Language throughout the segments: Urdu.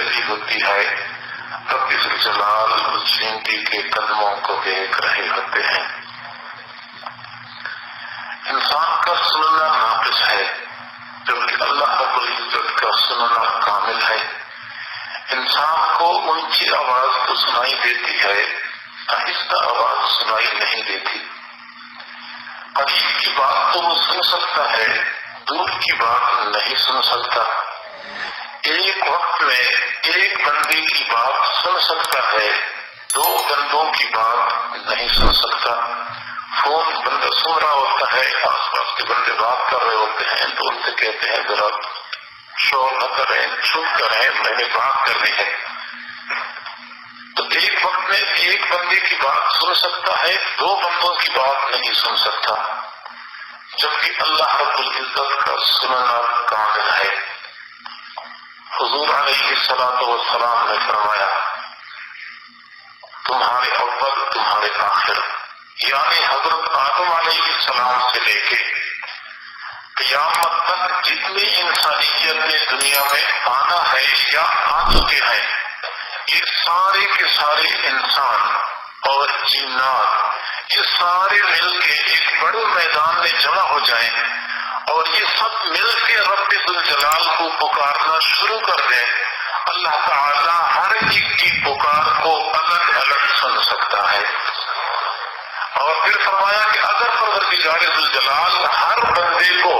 رہی ہوتی ہے، رب ذوالجلال اس زندگی کے قدموں کو دیکھ رہے ہوتے ہیں۔ انسان کا سننا ناقص ہے جبکہ اللہ رب العزت کا سننا کامل ہے۔ انسان کو اونچی آواز تو سنائی دیتی ہے، آہستہ آواز سنائی نہیں دیتی۔ قریب کی بات تو وہ سن سکتا ہے، دور کی بات نہیں سن سکتا۔ ایک وقت میں ایک بندے کی بات سن سکتا ہے، دو بندوں کی بات نہیں سن سکتا۔ فون بندہ سن رہا ہوتا ہے، آس پاس کے بندے بات کر رہے ہوتے ہیں تو ان سے کہتے ہیں ذرا شور نہ کریں، چپ کریں، میں نے بات کرنی ہے۔ تو ایک وقت میں ایک بندے کی بات سن سکتا ہے، دو بندوں کی بات نہیں سن سکتا، جبکہ اللہ رب العزت کا سننا کامل ہے۔ حضور علیہ الصلوۃ والسلام نے فرمایا تمہارے اول تمہارے آخر، یعنی حضرت آدم علیہ السلام سے لے کے قیامت تک جتنی انسانیت نے دنیا میں آنا ہے یا آ چکے ہیں، یہ سارے کے سارے انسان اور جنات یہ سارے مل کے ایک بڑے میدان میں جمع ہو جائیں اور یہ سب مل کے رب ذوالجلال کو پکارنا شروع کر دیں، اللہ تعالی ہر ایک کی پکار کو الگ الگ سن سکتا ہے۔ اور پھر فرمایا کہ اگر پروردگار ذوالجلال ہر بندے کو،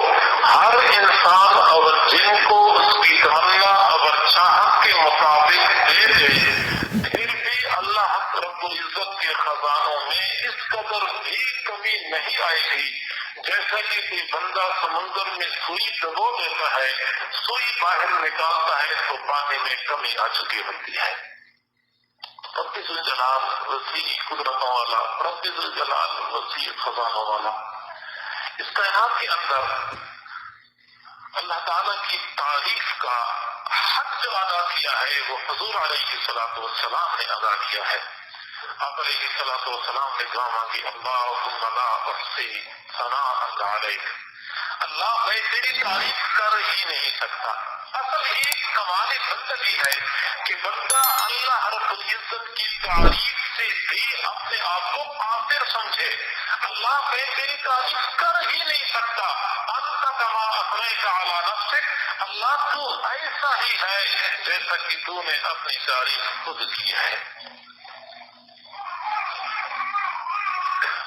ہر انسان اور جن کو اس کی تمنا اور چاہت کے مطابق دے دے، پھر بھی اللہ رب العزت کے خزانوں میں اس قدر بھی کمی نہیں آئے گی۔ جیسا کہ کوئی بندہ سمندر میں سوئی ڈبو دیتا ہے، سوئی باہر نکالتا ہے تو پانی میں کمی آ چکی ہوتی ہے۔ رب ذوالجلال وسیع قدرتوں والا، رب ذوالجلال وسیع خزانوں والا، اس کائنات کے اندر اللہ تعالیٰ کی تعریف کا حق جو ادا کیا ہے وہ حضور علیہ الصلوۃ والسلام نے ادا کیا ہے۔ آپ علیہ الصلوۃ والسلام نے دعا مانگی، اللہم لا احصی ثناء علیک، اللہ میں تیری تعریف کر ہی نہیں سکتا۔ اصل ایک کمال بندگی ہے کہ بندہ اللہ رب العزت کی تعریف سے بھی اپنے آپ کو قاصر سمجھے۔ اللہ میں تیری تعریف کر ہی نہیں سکتا، انت کما اثنیت علی نفسک، اللہ تو ایسا ہی ہے جیسا کہ تو نے اپنی تعریف خود کی ہے۔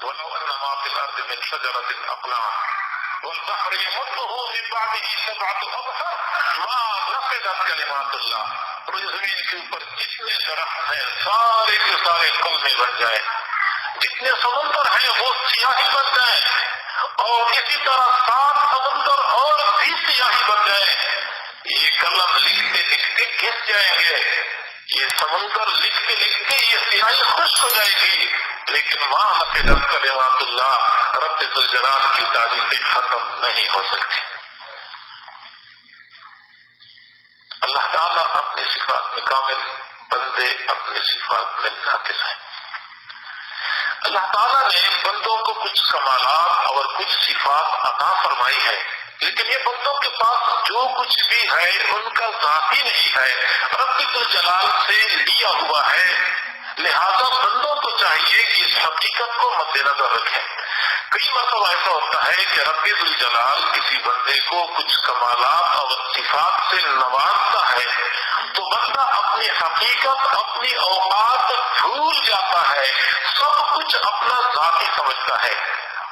وَلَوْ أَنَّ مَا فِي الْأَرْضِ مِنْ شَجَرَةٍ أَقْلَامٌ وَالْبَحْرِ يَمُدُّهُ مِنْ بَعْدِهِ سَبْعَةُ أَبْحُرٍ مَا نَفِدَتْ كَلِمَاتُ اللَّهِ، اور اس زمین کے اوپر جتنے درخت ہیں سارے کے سارے کلمے بن جائیں، جتنے سمندر ہیں وہ سیاہی بن جائیں، اور اسی طرح 7 سمندر اور بھی سیاہی بن جائیں، یہ قلم لکھتے لکھتے گھس جائیں گے، یہ سمندر لکھتے لکھتے یہ سیاہی خشک ہو جائے گی، لیکن ماں نفدت کلمات اللہ، رب ذوالجلال کی تعریفیں ختم نہیں ہو سکتی۔ اللہ تعالیٰ اپنی صفات میں کامل، بندے اپنی صفات میں ناقص ہیں۔ اللہ تعالیٰ نے بندوں کو کچھ کمالات اور کچھ صفات عطا فرمائی ہے، لیکن یہ بندوں کے پاس جو کچھ بھی ہے ان کا ذاتی نہیں ہے، رب ذوالجلال سے لیا ہوا ہے، لہذا بندوں کو چاہیے کہ اس حقیقت کو مد نظر رکھیں۔ کئی مرتبہ ایسا ہوتا ہے کہ رب ذوالجلال کسی بندے کو کچھ کمالات اور صفات سے نوازتا ہے تو بندہ اپنی حقیقت، اپنی اوقات بھول جاتا ہے، سب کچھ اپنا ذاتی سمجھتا ہے،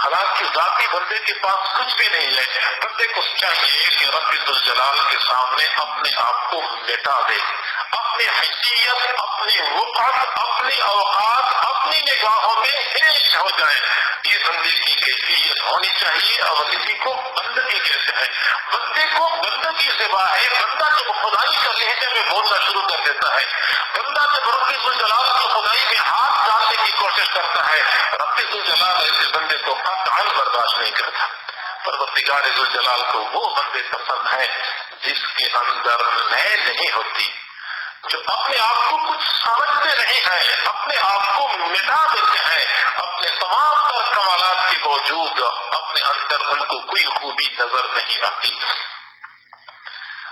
حالانکہ ذاتی بندے کے پاس کچھ بھی نہیں ہے۔ بندے کو چاہیے کہ رب ذوالجلال کے سامنے اپنے آپ کو مٹا دے، اپنی حیثیت، اپنی وقت، اپنی اوقات اپنی نگاہوں میں ہیچ ہو جائے۔ یہ بندے کی کیفیت ہونی چاہیے، اور اسی کو بندگی کہتے ہیں۔ بندے کو بندگی سے ہے، بندہ جب خدائی کا لہجے میں بولنا شروع کر دیتا ہے، بندہ جب رب ذوالجلال کی خدائی میں ہاتھ ڈالنے کی کوشش کرتا ہے، رب ذوالجلال ایسے بندے کو قطعاً برداشت نہیں کرتا۔ پروردگار ذوالجلال کو وہ بندے پسند ہیں جس کے اندر میں نہیں ہوتی، جو اپنے آپ کو کچھ سمجھتے نہیں ہیں، اپنے آپ کو مٹا دیتے ہیں، اپنے تمام تر کمالات کے باوجود اپنے اندر ان کو کوئی خوبی نظر نہیں آتی۔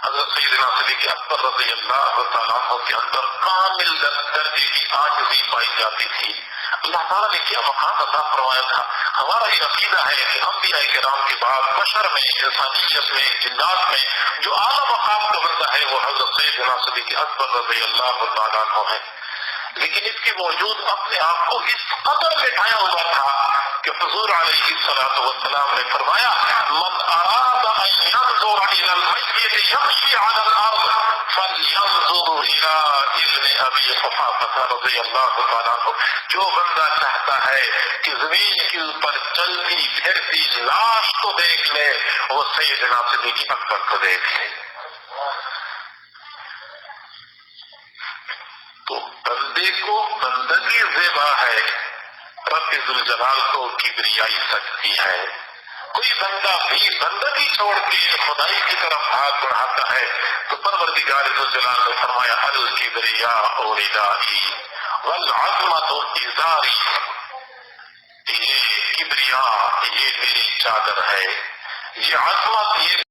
حضرت سیدنا صدیق اکبر رضی اللہ تعالیٰ عنہ کے اندر کامل درجے کی عاجزی پائی جاتی تھی. اللہ تعالیٰ نے کیا مقام عطا فرمایا تھا. ہمارا یہ عقیدہ ہے کہ انبیاء کرام کے بعد بشر میں، انسانیت میں، جنات میں جو اعلیٰ مقام کا بندہ ہے وہ حضرت سیدنا صدیق اکبر رضی اللہ تعالیٰ عنہ ہے. لیکن اس کے باوجود اپنے آپ کو اس قدر بٹھایا ہوا تھا کہ حضور علیہ الصلوۃ والسلام نے فرمایا من اراد ان ينظر الى المیت یمشی علی الارض فلینظر الى ابن ابی قحافہ رضی اللہ تعالیٰ عنہ. جو بندہ چاہتا ہے کہ زمین کے اوپر چلتی پھرتی لاش کو دیکھ لے وہ سیدنا صدیق اکبر کو دیکھ لے. تو بندے کو بندگی زیبا ہے، رب ذوالجلال کو کبریائی سجتی ہے. کوئی بندہ بھی بندگی چھوڑ کے خدائی کی طرف ہاتھ بڑھاتا ہے تو پروردگار ذوالجلال نے فرمایا الکبریاء ردائی والعظمۃ ازاری. یہ کبریاء یہ میری چادر ہے، یہ عظمت یہ